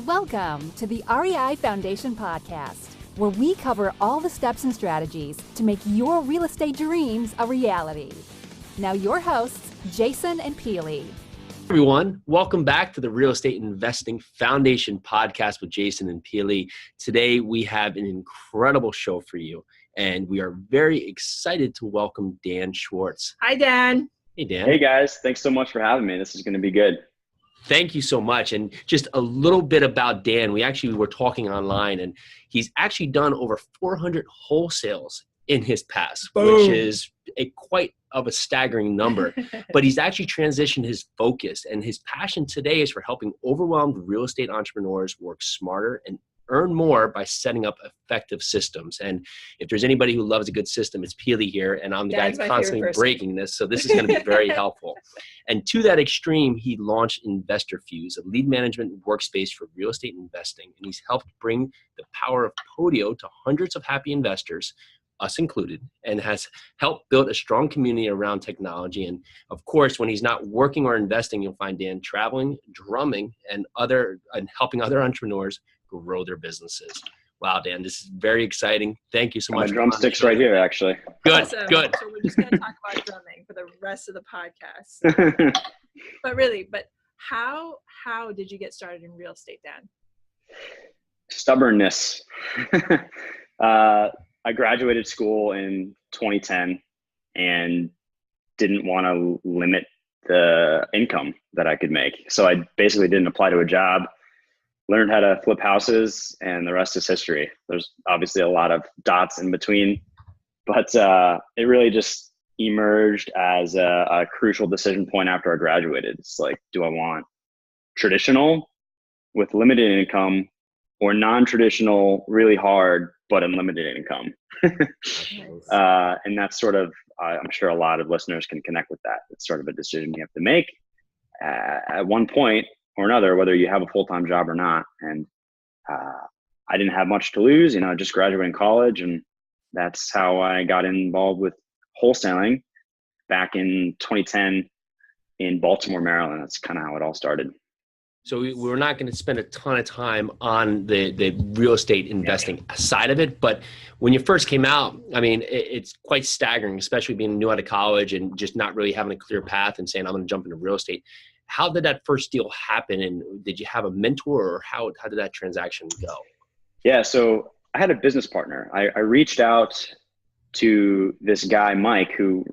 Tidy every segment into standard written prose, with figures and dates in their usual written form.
Welcome to the REI Foundation podcast, where we cover all the steps and strategies to make your real estate dreams a reality. Now your hosts, Jason and Peely. Everyone, welcome back to the Real Estate Investing Foundation podcast with Jason and Peely. Today we have an incredible show for you, and we are very excited to welcome Dan Schwartz. Hi, Dan. Hey, Dan. Hey, guys. Thanks so much for having me. This is going to be good. Thank you so much. And just a little bit about Dan. We actually were talking online, and he's actually done over 400 wholesales in his past, which is quite of a staggering number. But he's actually transitioned his focus, and his passion today is for helping overwhelmed real estate entrepreneurs work smarter and earn more by setting up effective systems. And if there's anybody who loves a good system, it's Peely here, and I'm the guy that's constantly breaking this, so this is going to be very helpful. And to that extreme, he launched Investorfuse, a lead management workspace for real estate investing, and he's helped bring the power of Podio to hundreds of happy investors, us included, and has helped build a strong community around technology. And of course, when he's not working or investing, you'll find Dan traveling, drumming, and helping other entrepreneurs grow their businesses. Wow, Dan, this is very exciting. Thank you so much. My drumsticks right here, actually. Good, awesome. good. So we're just going to talk about drumming for the rest of the podcast. But how did you get started in real estate, Dan? Stubbornness. I graduated school in 2010 and didn't want to limit the income that I could make. So I basically didn't apply to a job, learned how to flip houses, and the rest is history. There's obviously a lot of dots in between, but it really just emerged as a crucial decision point after I graduated. It's like, do I want traditional with limited income or non-traditional, really hard, but unlimited income? And that's sort of, I'm sure a lot of listeners can connect with that. It's sort of a decision you have to make at one point or another, whether you have a full-time job or not. And I didn't have much to lose, just graduating college. And that's how I got involved with wholesaling back in 2010 in Baltimore, Maryland. That's kind of how it all started. So we're not going to spend a ton of time on the real estate investing side of it. But when you first came out, I mean, it's quite staggering, especially being new out of college and just not really having a clear path and saying, I'm going to jump into real estate. How did that first deal happen? And did you have a mentor, or how did that transaction go? Yeah, so I had a business partner. I reached out to this guy, Mike, who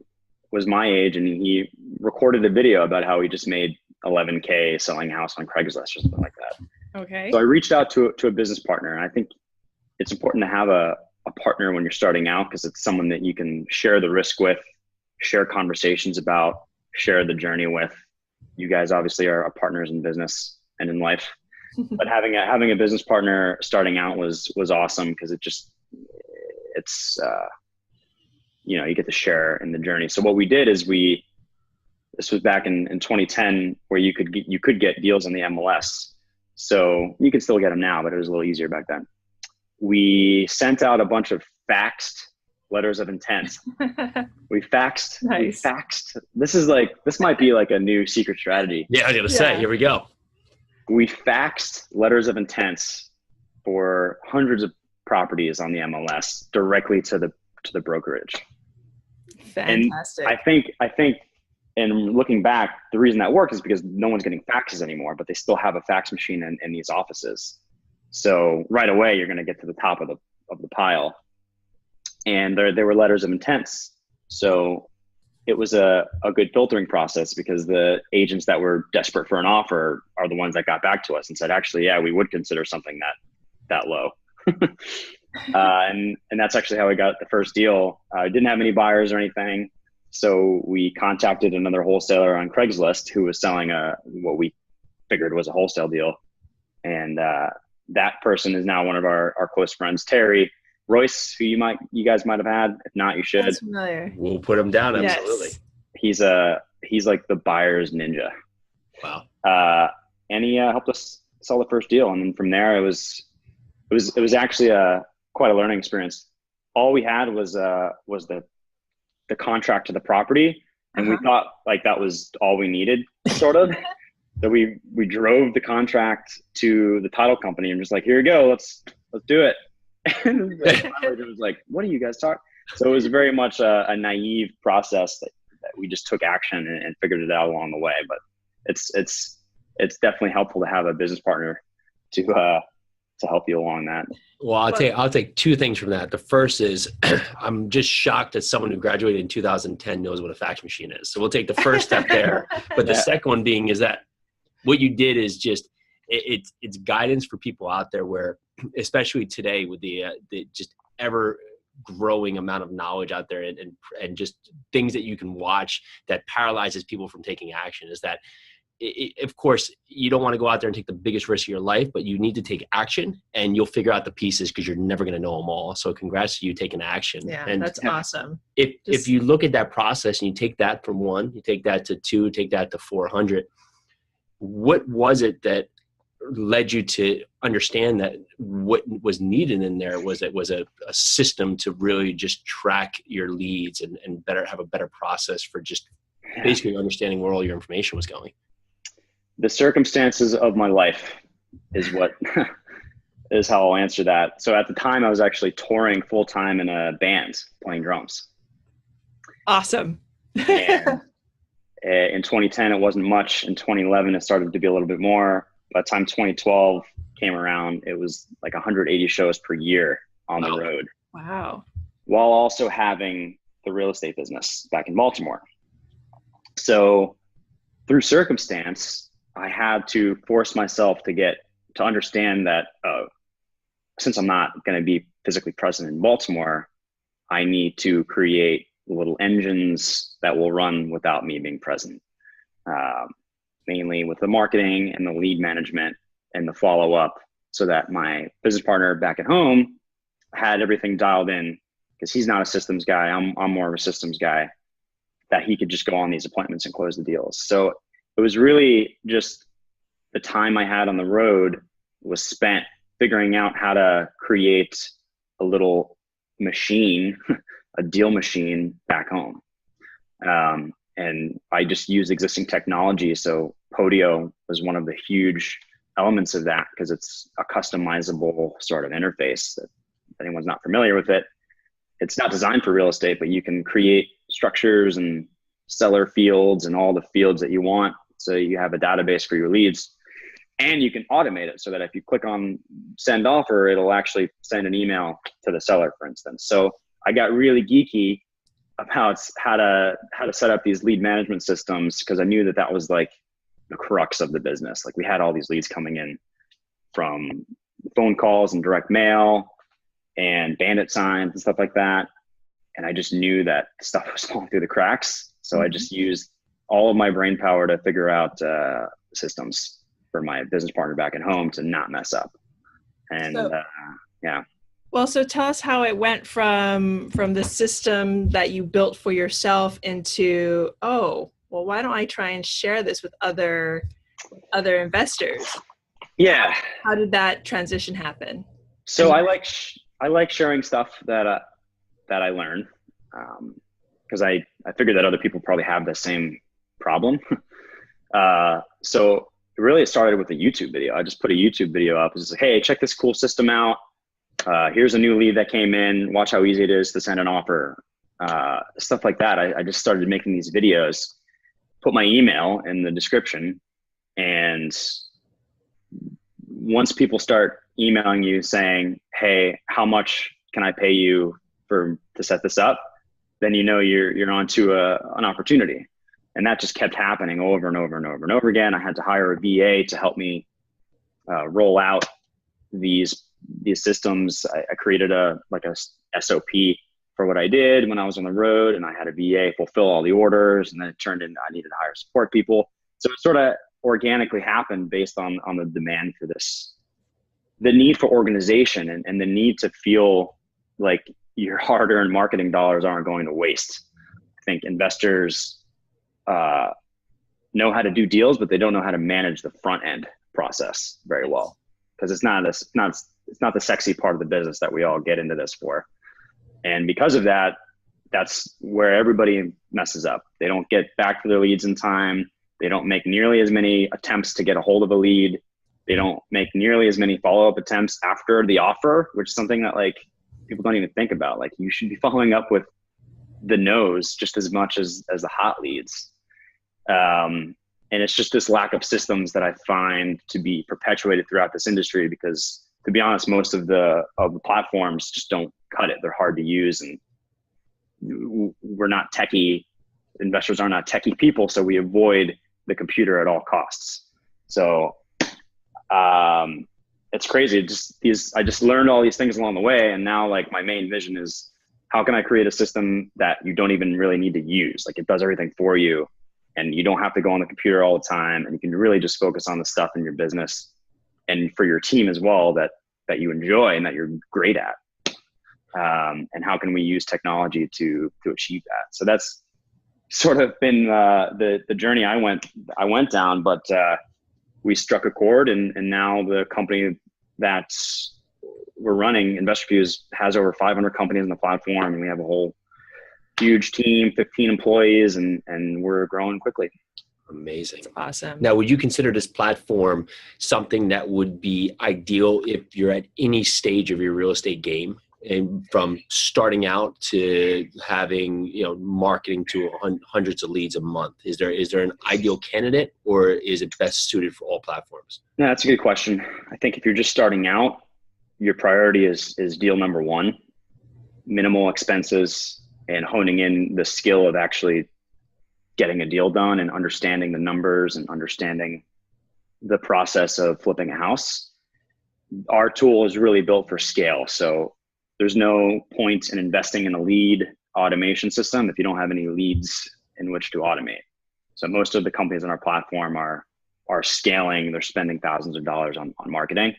was my age, and he recorded a video about how he just made $11K selling a house on Craigslist or something like that. Okay. So I reached out to a business partner, and I think it's important to have a partner when you're starting out, because it's someone that you can share the risk with, share conversations about, share the journey with. You guys obviously are partners in business and in life, but having a business partner starting out was awesome, because it's you get to share in the journey. So what we did is this was back in 2010, where you could get deals on the MLS. So you can still get them now, but it was a little easier back then. We sent out a bunch of faxed letters of intent. We faxed. Nice. We faxed. This might be like a new secret strategy. Yeah, I was going to say, here we go. We faxed letters of intent for hundreds of properties on the MLS directly to the brokerage. Fantastic. And I think, and looking back, the reason that worked is because no one's getting faxes anymore, but they still have a fax machine in these offices. So right away, you're going to get to the top of the pile. And there were letters of intents. So it was a good filtering process, because the agents that were desperate for an offer are the ones that got back to us and said, actually, yeah, we would consider something that low. And that's actually how we got the first deal. I didn't have any buyers or anything. So we contacted another wholesaler on Craigslist who was selling what we figured was a wholesale deal. And that person is now one of our close friends, Terry Royce, who you guys might have had. If not, you should. That's familiar. We'll put him down. Absolutely. Yes. He's like the buyer's ninja. Wow. And he helped us sell the first deal. And then from there, it was actually quite a learning experience. All we had was the contract to the property, and we thought like that was all we needed, sort of. So we drove the contract to the title company and just like, here you go, let's do it. And the manager was like, what are you guys talking? So it was very much a naive process that we just took action and figured it out along the way. But it's definitely helpful to have a business partner to help you along that. Well, I'll take two things from that. The first is I'm just shocked that someone who graduated in 2010 knows what a fax machine is. So we'll take the first step there. But the second one being is that what you did is just it's guidance for people out there where, especially today with the just ever growing amount of knowledge out there and just things that you can watch that paralyzes people from taking action, is that of course you don't want to go out there and take the biggest risk of your life, but you need to take action and you'll figure out the pieces because you're never going to know them all. So congrats to you taking action. Yeah, and that's awesome. If you look at that process and you take that from 1, you take that to 2, take that to 400, what was it that led you to understand that what was needed in there was a system to really just track your leads and have a better process for just basically understanding where all your information was going? The circumstances of my life is what is how I'll answer that. So at the time I was actually touring full time in a band playing drums. Awesome. And in 2010, it wasn't much. In 2011, it started to be a little bit more. By the time 2012 came around, it was like 180 shows per year on the road. Wow. While also having the real estate business back in Baltimore. So through circumstance, I had to force myself to understand that since I'm not going to be physically present in Baltimore, I need to create little engines that will run without me being present. Mainly with the marketing and the lead management and the follow-up, so that my business partner back at home had everything dialed in, because he's not a systems guy. I'm more of a systems guy, that he could just go on these appointments and close the deals. So it was really just the time I had on the road was spent figuring out how to create a little machine, a deal machine back home. And I just used existing technology. So Podio was one of the huge elements of that, because it's a customizable sort of interface. If anyone's not familiar with it, it's not designed for real estate, but you can create structures and seller fields and all the fields that you want. So you have a database for your leads, and you can automate it so that if you click on send offer, it'll actually send an email to the seller, for instance. So I got really geeky about how to set up these lead management systems, because I knew that was like the crux of the business. Like we had all these leads coming in from phone calls and direct mail and bandit signs and stuff like that. And I just knew that stuff was falling through the cracks. So I just used all of my brain power to figure out systems for my business partner back at home to not mess up. And yeah. Well, so tell us how it went from the system that you built for yourself into, why don't I try and share this with other investors? Yeah. How did that transition happen? So I like sharing stuff that I learned, because I figured that other people probably have the same problem. So it started with a YouTube video. I just put a YouTube video up. It's like, hey, check this cool system out. Here's a new lead that came in. Watch how easy it is to send an offer. Stuff like that. I just started making these videos, put my email in the description. And once people start emailing you saying, hey, how much can I pay you to set this up? Then you know you're onto an opportunity. And that just kept happening over and over and over and over again. I had to hire a VA to help me roll out these systems. I created a SOP for what I did when I was on the road, and I had a VA fulfill all the orders, and then it turned into I needed to hire support people. So it sort of organically happened based on the demand for this, the need for organization and the need to feel like your hard-earned marketing dollars aren't going to waste. I think investors know how to do deals, but they don't know how to manage the front end process very well, because it's not the sexy part of the business that we all get into this for. And because of that, that's where everybody messes up. They don't get back to their leads in time. They don't make nearly as many attempts to get a hold of a lead. They don't make nearly as many follow-up attempts after the offer, which is something that like people don't even think about. Like you should be following up with the no's just as much as the hot leads. And it's just this lack of systems that I find to be perpetuated throughout this industry, because to be honest, most of the platforms just don't cut it. They're hard to use, and we're not techie. Investors are not techie people, so we avoid the computer at all costs. So it's crazy. I just learned all these things along the way, and now like my main vision is, how can I create a system that you don't even really need to use? Like it does everything for you, and you don't have to go on the computer all the time, and you can really just focus on the stuff in your business and for your team as well that you enjoy and that you're great at. And how can we use technology to achieve that? So that's sort of been the journey I went down, but we struck a chord, and now the company that we're running, Investorfuse, has over 500 companies on the platform, and we have a whole huge team, 15 employees, and we're growing quickly. Amazing. That's awesome. Now, would you consider this platform something that would be ideal if you're at any stage of your real estate game, and from starting out to having, marketing to hundreds of leads a month? Is there an ideal candidate, or is it best suited for all platforms? No, that's a good question. I think if you're just starting out, your priority is deal number one, minimal expenses, and honing in the skill of actually getting a deal done and understanding the numbers and understanding the process of flipping a house. Our tool is really built for scale. So there's no point in investing in a lead automation system if you don't have any leads in which to automate. So most of the companies on our platform are scaling. They're spending thousands of dollars on marketing.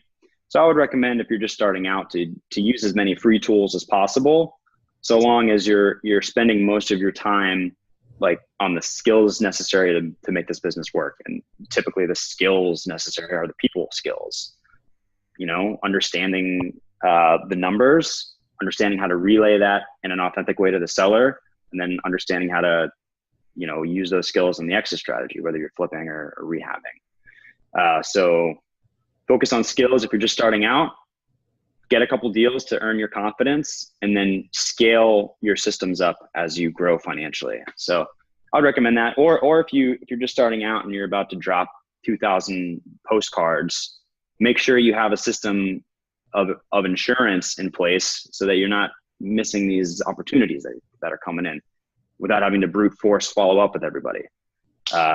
So I would recommend, if you're just starting out, to use as many free tools as possible, so long as you're spending most of your time like on the skills necessary to make this business work. And typically the skills necessary are the people skills, understanding the numbers, understanding how to relay that in an authentic way to the seller, and then understanding how to, use those skills in the exit strategy, whether you're flipping or rehabbing. So focus on skills if you're just starting out, get a couple deals to earn your confidence, and then scale your systems up as you grow financially. So I would recommend that. Or if you're just starting out and you're about to drop 2,000 postcards, make sure you have a system of insurance in place so that you're not missing these opportunities that are coming in without having to brute force follow up with everybody.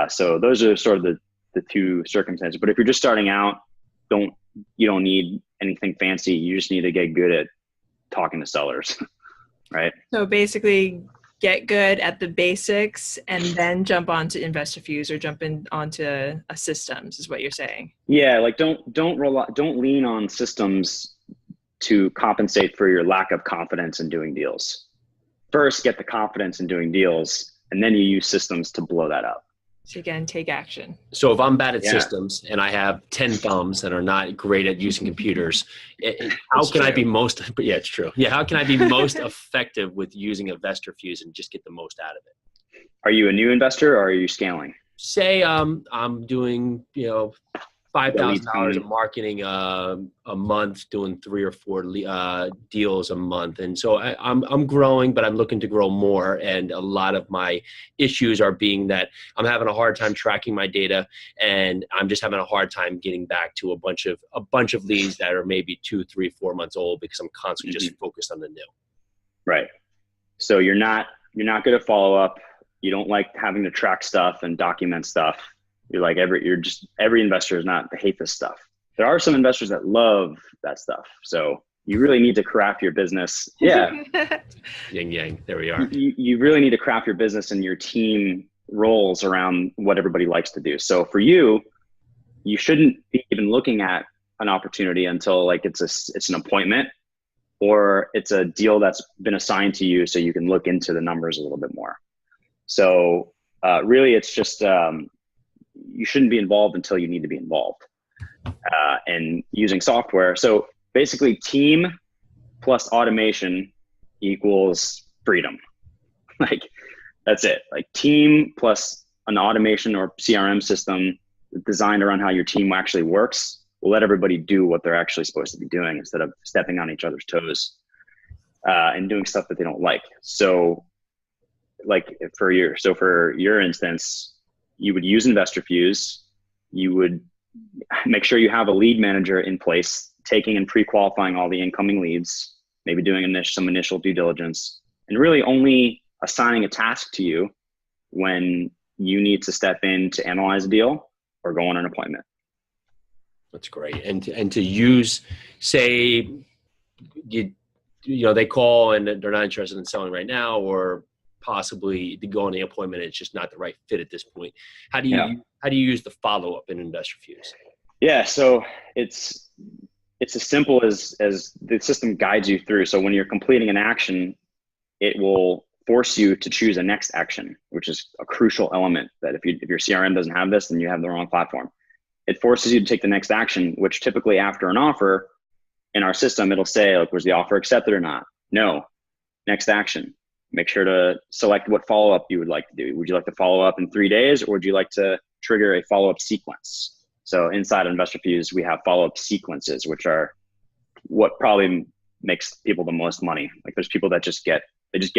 So those are sort of the two circumstances. But if you're just starting out, you don't need anything fancy. You just need to get good at talking to sellers, right? So basically get good at the basics and then jump onto Investorfuse or jump onto a systems, is what you're saying. Yeah. Like don't lean on systems to compensate for your lack of confidence in doing deals. First, get the confidence in doing deals, and then you use systems to blow that up. So again, take action. So if I'm bad at systems and I have 10 thumbs and are not great at using computers, how can I be most, but yeah, it's true. Yeah. How can I be most effective with using Investorfuse and just get the most out of it? Are you a new investor, or are you scaling? Say I'm doing, $5,000 of marketing a month, doing 3 or 4 deals a month. And so I'm growing, but I'm looking to grow more. And a lot of my issues are being that I'm having a hard time tracking my data, and I'm just having a hard time getting back to a bunch of leads that are maybe 2, 3, 4 months old, because I'm constantly just focused on the new. Right. So you're not good at follow up. You don't like having to track stuff and document stuff. You're like every investor is not, they hate this stuff. There are some investors that love that stuff. So you really need to craft your business. Yeah. Yin yang, there we are. You really need to craft your business and your team roles around what everybody likes to do. So for you shouldn't be even looking at an opportunity until like it's an appointment, or it's a deal that's been assigned to you, so you can look into the numbers a little bit more. So really it's just, you shouldn't be involved until you need to be involved, and using software. So basically team plus automation equals freedom. Like that's it. Like team plus an automation or CRM system designed around how your team actually works will let everybody do what they're actually supposed to be doing instead of stepping on each other's toes and doing stuff that they don't like. So like for your instance, you would use Investorfuse. You would make sure you have a lead manager in place, taking and pre-qualifying all the incoming leads, maybe doing some initial due diligence, and really only assigning a task to you when you need to step in to analyze a deal or go on an appointment. That's great. And to use, say, you know, they call and they're not interested in selling right now, or possibly to go on the appointment, it's just not the right fit at this point. How do you use the follow-up in Investorfuse? Yeah, so it's as simple as the system guides you through. So when you're completing an action, it will force you to choose a next action, which is a crucial element that if your CRM doesn't have this, then you have the wrong platform. It forces you to take the next action, which typically after an offer in our system, it'll say, like, was the offer accepted or not? No. Next action. Make sure to select what follow-up you would like to do. Would you like to follow up in 3 days, or would you like to trigger a follow-up sequence? So inside Investorfuse, we have follow-up sequences, which are what probably makes people the most money. Like, there's people that just get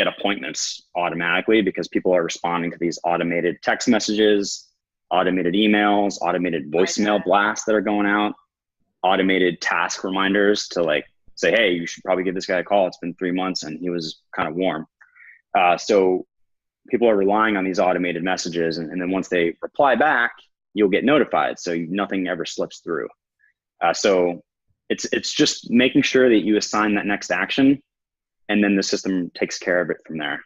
appointments automatically because people are responding to these automated text messages, automated emails, automated voicemail blasts that are going out, automated task reminders to like say, hey, you should probably give this guy a call. It's been 3 months and he was kind of warm. So people are relying on these automated messages, and then once they reply back, you'll get notified. So nothing ever slips through. So it's just making sure that you assign that next action, and then the system takes care of it from there.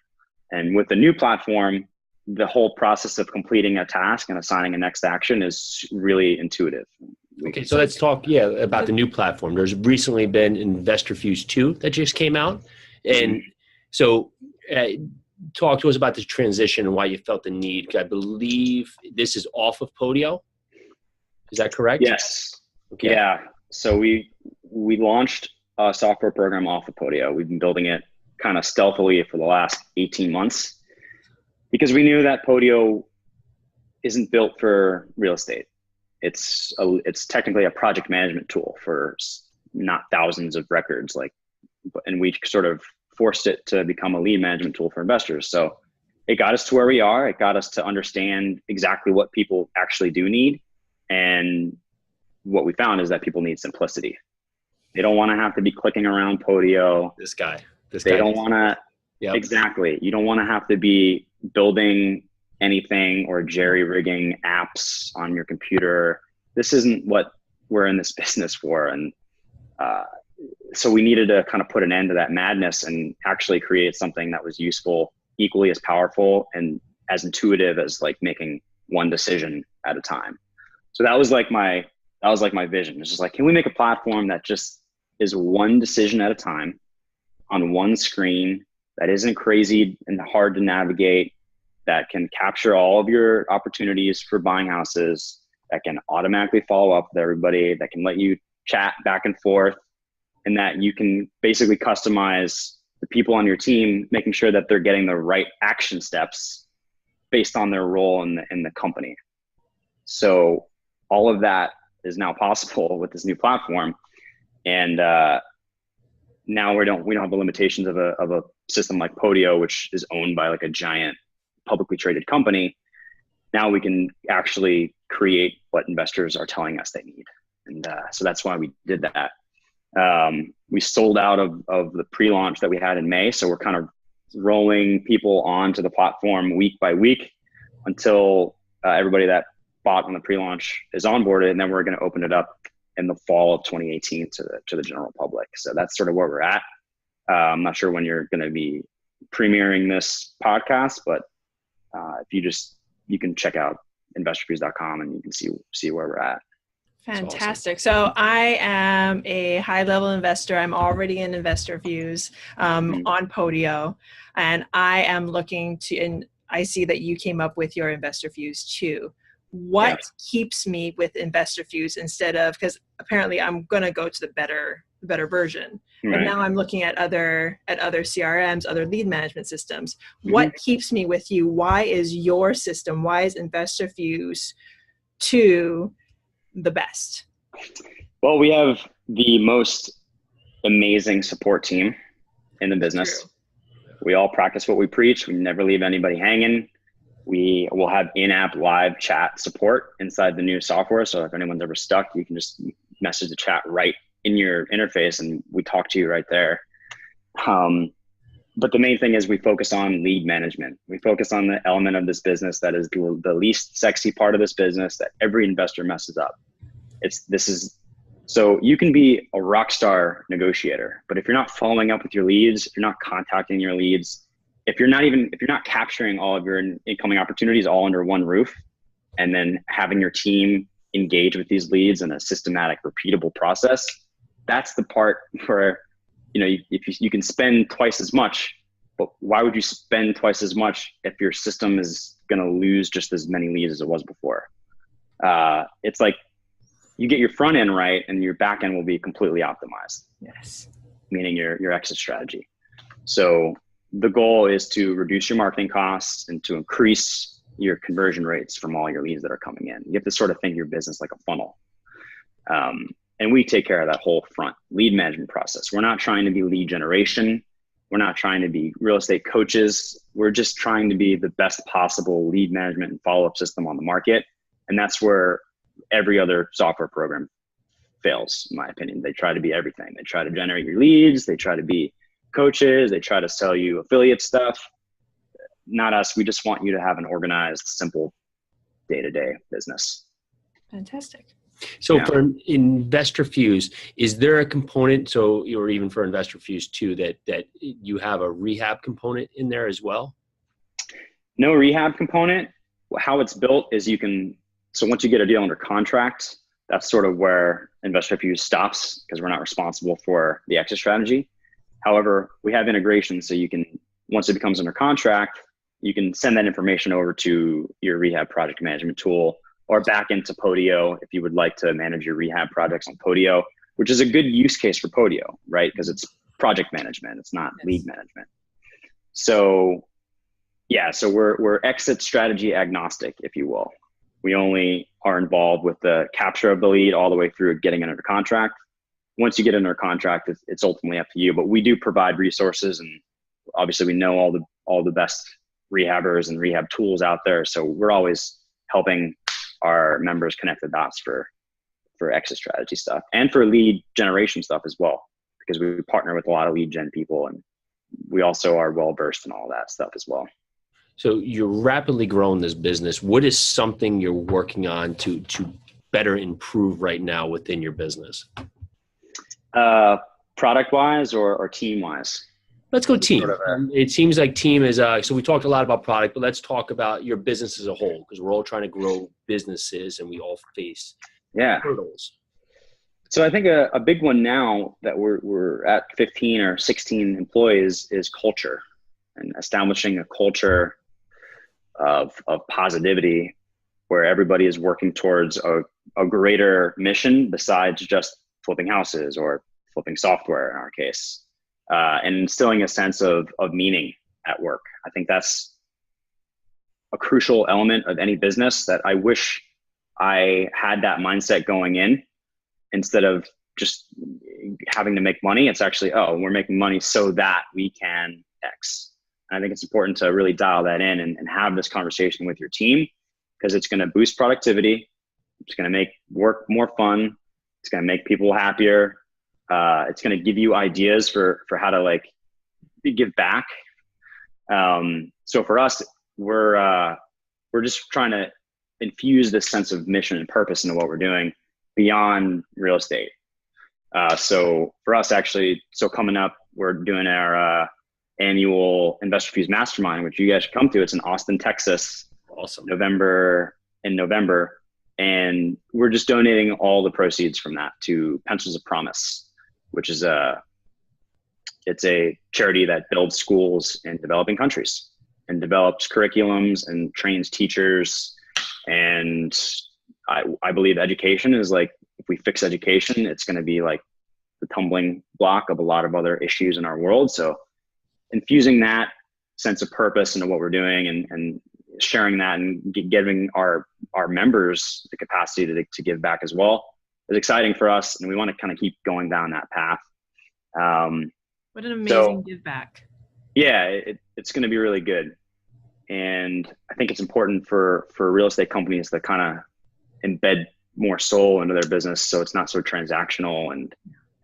And with the new platform, the whole process of completing a task and assigning a next action is really intuitive. Okay, so let's talk, about the new platform. There's recently been Investorfuse 2 that just came out. And so talk to us about this transition and why you felt the need. I believe this is off of Podio. Is that correct? Yes. Okay. Yeah. So we launched a software program off of Podio. We've been building it kind of stealthily for the last 18 months because we knew that Podio isn't built for real estate. It's technically a project management tool for not thousands of records, and we sort of forced it to become a lead management tool for investors. So it got us to where we are. It got us to understand exactly what people actually do need. And what we found is that people need simplicity. They don't want to have to be clicking around Podio. They don't want to, exactly. You don't want to have to be building anything or jerry-rigging apps on your computer. This isn't what we're in this business for. And so we needed to kind of put an end to that madness and actually create something that was useful, equally as powerful, and as intuitive as like making one decision at a time. So that was like my vision. It's just like, can we make a platform that just is one decision at a time on one screen, that isn't crazy and hard to navigate, that can capture all of your opportunities for buying houses, that can automatically follow up with everybody, that can let you chat back and forth, and that you can basically customize the people on your team, making sure that they're getting the right action steps based on their role in the company. So all of that is now possible with this new platform. And now we don't have the limitations of a system like Podio, which is owned by like a giant publicly traded company. Now we can actually create what investors are telling us they need. And so that's why we did that. We sold out of the pre-launch that we had in May. So we're kind of rolling people onto the platform week by week until everybody that bought on the pre-launch is onboarded. And then we're going to open it up in the fall of 2018 to the general public. So that's sort of where we're at. I'm not sure when you're going to be premiering this podcast, but if you can check out investorfuse.com and you can see where we're at. Fantastic. Awesome. So I am a high-level investor. I'm already in Investorfuse on Podio, and I am looking to, and I see that you came up with your Investorfuse too. what keeps me with Investorfuse instead of, because apparently I'm going to go to the better version, but now I'm looking at other CRMs, other lead management systems. What keeps me with you? Why is your system, why is Investorfuse 2 the best? Well, we have the most amazing support team in the business. True. We all practice what we preach. We never leave anybody hanging. We will have in-app live chat support inside the new software. So if anyone's ever stuck, you can just message the chat right in your interface and we talk to you right there. But the main thing is we focus on lead management. We focus on the element of this business that is the least sexy part of this business that every investor messes up. So you can be a rock star negotiator, but if you're not following up with your leads, if you're not contacting your leads, if you're not capturing all of your incoming opportunities all under one roof, and then having your team engage with these leads in a systematic, repeatable process, that's the part where, if you can spend twice as much, but why would you spend twice as much if your system is going to lose just as many leads as it was before? It's like you get your front end right and your back end will be completely optimized. Yes. Meaning your exit strategy. So the goal is to reduce your marketing costs and to increase your conversion rates from all your leads that are coming in. You have to sort of think your business like a funnel. And we take care of that whole front lead management process. We're not trying to be lead generation. We're not trying to be real estate coaches. We're just trying to be the best possible lead management and follow-up system on the market. And that's where every other software program fails, in my opinion. They try to be everything. They try to generate your leads. They try to be coaches. They try to sell you affiliate stuff. Not us. We just want you to have an organized, simple day-to-day business. Fantastic. So for Investorfuse, is there a component, or even for Investorfuse too, that you have a rehab component in there as well? No rehab component. How it's built is so once you get a deal under contract, that's sort of where Investorfuse stops because we're not responsible for the exit strategy. However, we have integration so you can, once it becomes under contract, you can send that information over to your rehab project management tool or back into Podio if you would like to manage your rehab projects on Podio, which is a good use case for Podio, right? Because it's project management, it's not lead management. So we're exit strategy agnostic, if you will. We only are involved with the capture of the lead all the way through getting it under contract. Once you get under contract, it's ultimately up to you, but we do provide resources, and obviously we know all the best rehabbers and rehab tools out there. So we're always helping our members connect the dots for exit strategy stuff and for lead generation stuff as well, because we partner with a lot of lead gen people and we also are well versed in all that stuff as well. So you're rapidly growing this business. What is something you're working on to better improve right now within your business? Product wise or team wise? Let's go team. It seems like team is, so we talked a lot about product, but let's talk about your business as a whole, because we're all trying to grow businesses and we all face hurdles. So I think a big one now that we're at 15 or 16 employees is culture, and establishing a culture of positivity where everybody is working towards a greater mission besides just flipping houses or flipping software in our case. And instilling a sense of meaning at work. I think that's a crucial element of any business that I wish I had that mindset going in, instead of just having to make money. It's actually, we're making money so that we can X. And I think it's important to really dial that in and have this conversation with your team, because it's going to boost productivity. It's going to make work more fun. It's going to make people happier. It's going to give you ideas for how to give back. So for us, we're just trying to infuse this sense of mission and purpose into what we're doing beyond real estate. So for us, actually, coming up, we're doing our annual Investorfuse Mastermind, which you guys should come to. It's in Austin, Texas. Awesome. in November. And we're just donating all the proceeds from that to Pencils of Promise, which is it's a charity that builds schools in developing countries and develops curriculums and trains teachers And I believe education is like, if we fix education, it's going to be like the tumbling block of a lot of other issues in our world. So infusing that sense of purpose into what we're doing and sharing that and giving our members the capacity to give back as well is exciting for us. And we want to kind of keep going down that path. What an amazing give back. Yeah, it's going to be really good. And I think it's important for real estate companies to kind of embed more soul into their business, so it's not so transactional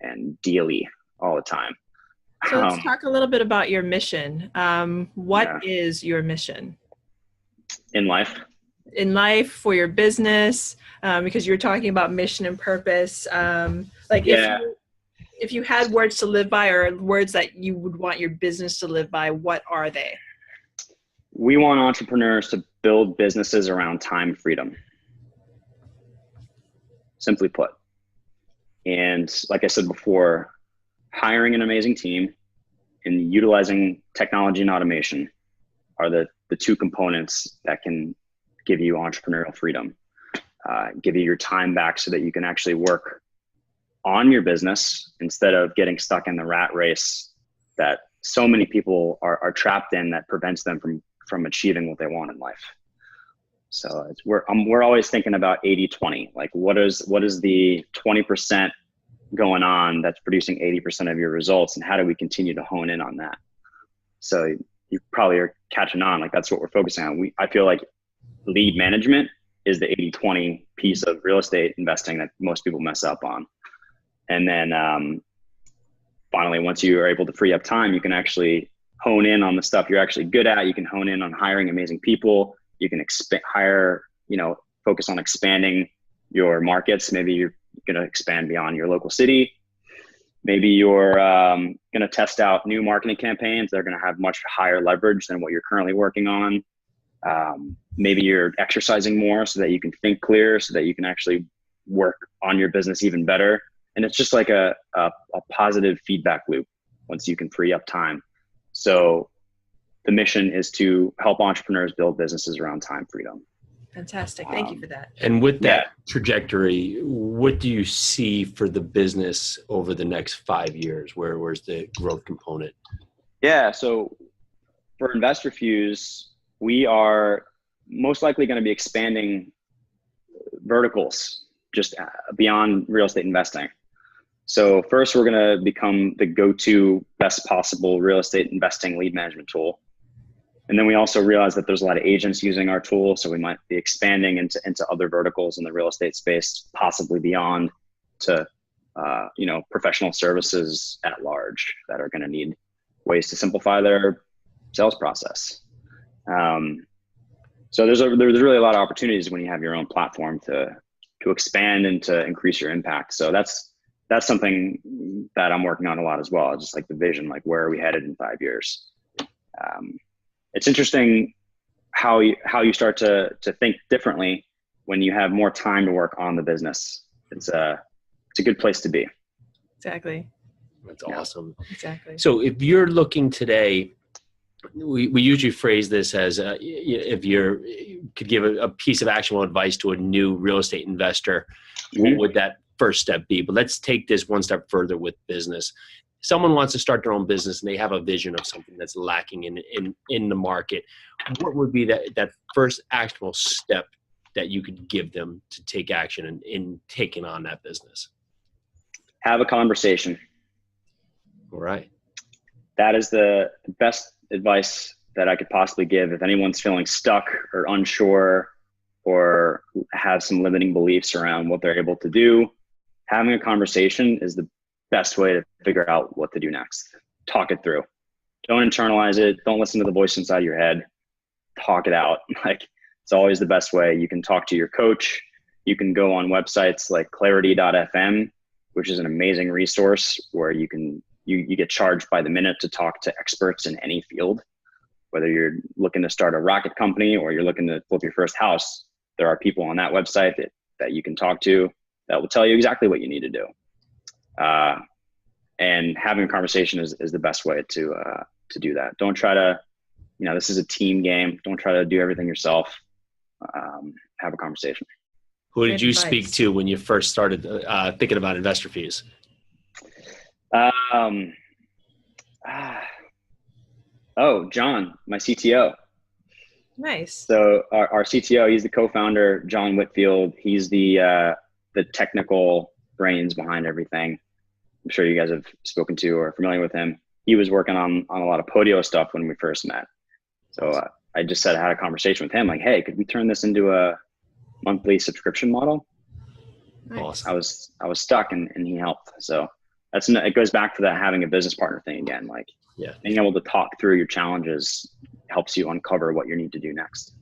and deal-y all the time. So let's talk a little bit about your mission. What is your mission? In life? In life, for your business, because you're talking about mission and purpose. If you had words to live by, or words that you would want your business to live by, what are they? We want entrepreneurs to build businesses around time freedom. Simply put. And like I said before, hiring an amazing team and utilizing technology and automation are the two components that can give you entrepreneurial freedom, give you your time back so that you can actually work on your business instead of getting stuck in the rat race that so many people are trapped in, that prevents them from achieving what they want in life. So we're always thinking about 80-20. Like what is the 20% going on that's producing 80% of your results, and how do we continue to hone in on that? So you probably are catching on. Like that's what we're focusing on. I feel like lead management is the 80-20 piece of real estate investing that most people mess up on. And then finally, once you are able to free up time, you can actually hone in on the stuff you're actually good at. You can hone in on hiring amazing people. You can focus on expanding your markets. Maybe you're going to expand beyond your local city. Maybe you're going to test out new marketing campaigns that are going to have much higher leverage than what you're currently working on. Maybe you're exercising more so that you can think clear, so that you can actually work on your business even better. And it's just like a positive feedback loop once you can free up time. So the mission is to help entrepreneurs build businesses around time freedom. Fantastic. Thank you for that. And with that trajectory, what do you see for the business over the next 5 years? Where's the growth component? Yeah. So for Investorfuse, we are most likely going to be expanding verticals just beyond real estate investing. So first, we're going to become the go-to best possible real estate investing lead management tool. And then we also realize that there's a lot of agents using our tool. So we might be expanding into other verticals in the real estate space, possibly beyond to, professional services at large that are going to need ways to simplify their sales process. So there's really a lot of opportunities when you have your own platform to expand and to increase your impact. So that's something that I'm working on a lot as well. Just like the vision, like where are we headed in 5 years? It's interesting how you start to think differently when you have more time to work on the business. It's a good place to be. Exactly. That's awesome. Exactly. So if you're looking today, we usually phrase this as if you could give a piece of actionable advice to a new real estate investor, what would that first step be? But let's take this one step further with business. Someone wants to start their own business and they have a vision of something that's lacking in the market. What would be that first actionable step that you could give them to take action in taking on that business? Have a conversation. All right. That is the best advice that I could possibly give. If anyone's feeling stuck or unsure or have some limiting beliefs around what they're able to do, having a conversation is the best way to figure out what to do next. Talk it through. Don't internalize it. Don't listen to the voice inside your head. Talk it out. Like, it's always the best way. You can talk to your coach. You can go on websites like clarity.fm, which is an amazing resource where you get charged by the minute to talk to experts in any field. Whether you're looking to start a rocket company or you're looking to flip your first house, there are people on that website that you can talk to that will tell you exactly what you need to do. And having a conversation is the best way to do that. Don't try to, this is a team game. Don't try to do everything yourself. have a conversation. Who did Good you advice. speak to when you first started thinking about Investorfuse? John, my CTO. Nice. So our CTO, he's the co-founder, John Whitfield. He's the technical brains behind everything. I'm sure you guys have spoken to or are familiar with him. He was working on a lot of Podio stuff when we first met. So I just said I had a conversation with him, like, hey, could we turn this into a monthly subscription model? Nice. Awesome. I was stuck and he helped. So it goes back to that having a business partner thing again. Like, being able to talk through your challenges helps you uncover what you need to do next.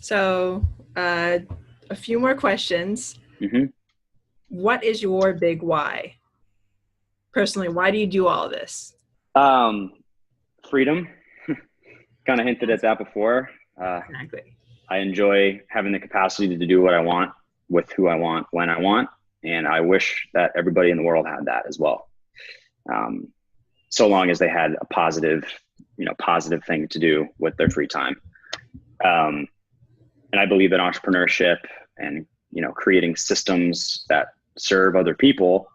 So a few more questions. Mm-hmm. What is your big why? Personally, why do you do all this? Freedom. Kind of hinted at that before. Exactly. I enjoy having the capacity to do what I want with who I want, when I want. And I wish that everybody in the world had that as well. So long as they had a positive thing to do with their free time. And I believe that entrepreneurship and, creating systems that serve other people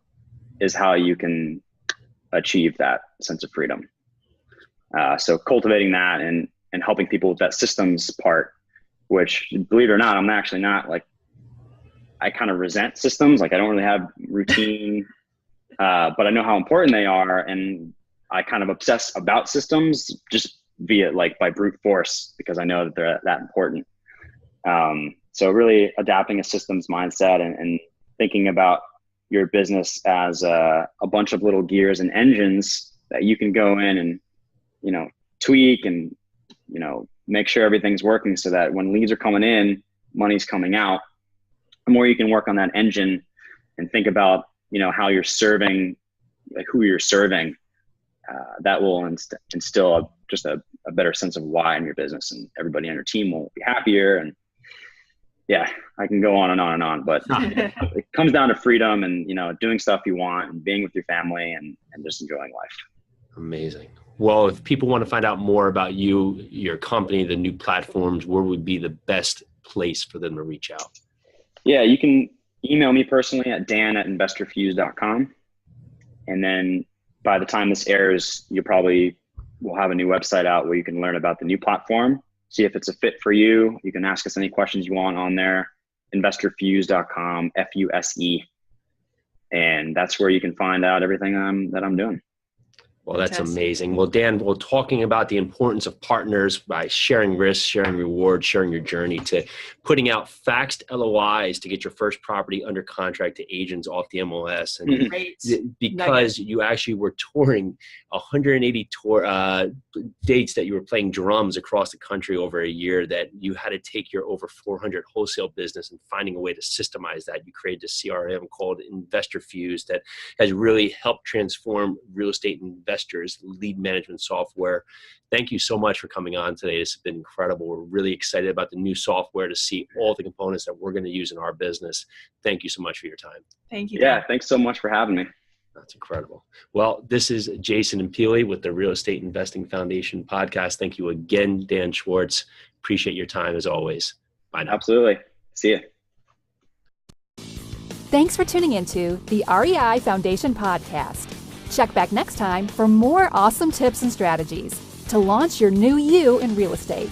is how you can achieve that sense of freedom. So cultivating that and helping people with that systems part, which, believe it or not, I'm actually not like, I kind of resent systems. Like, I don't really have routine, but I know how important they are. And I kind of obsess about systems just by brute force, because I know that they're that important. So really adapting a systems mindset and thinking about your business as a bunch of little gears and engines that you can go in and, tweak and, make sure everything's working so that when leads are coming in, money's coming out. The more you can work on that engine and think about, how you're serving, like who you're serving, that will instill just a better sense of why in your business, and everybody on your team will be happier. And yeah, I can go on and on and on, but it comes down to freedom and, doing stuff you want and being with your family and just enjoying life. Amazing. Well, if people want to find out more about you, your company, the new platforms, where would be the best place for them to reach out? Yeah, you can email me personally at dan@investorfuse.com. And then by the time this airs, we'll have a new website out where you can learn about the new platform, see if it's a fit for you. You can ask us any questions you want on there, investorfuse.com, FUSE. And that's where you can find out everything that I'm doing. Well, that's Fantastic. amazing. Well, Dan, we're talking about the importance of partners by sharing risks, sharing rewards, sharing your journey to putting out faxed LOIs to get your first property under contract to agents off the MLS. And Great. because you actually were touring 180 dates that you were playing drums across the country over a year, that you had to take your over 400 wholesale business and finding a way to systemize that. You created a CRM called Investorfuse that has really helped transform real estate investors' lead management software. Thank you so much for coming on today. This has been incredible. We're really excited about the new software to see all the components that we're going to use in our business. Thank you so much for your time. Thank you. Yeah, Dan. thanks so much for having me. That's incredible. Well, this is Jason and Peely with the Real Estate Investing Foundation podcast. Thank you again, Dan Schwartz. Appreciate your time as always. Bye now. Absolutely. See ya. Thanks for tuning into the REI Foundation podcast. Check back next time for more awesome tips and strategies to launch your new you in real estate.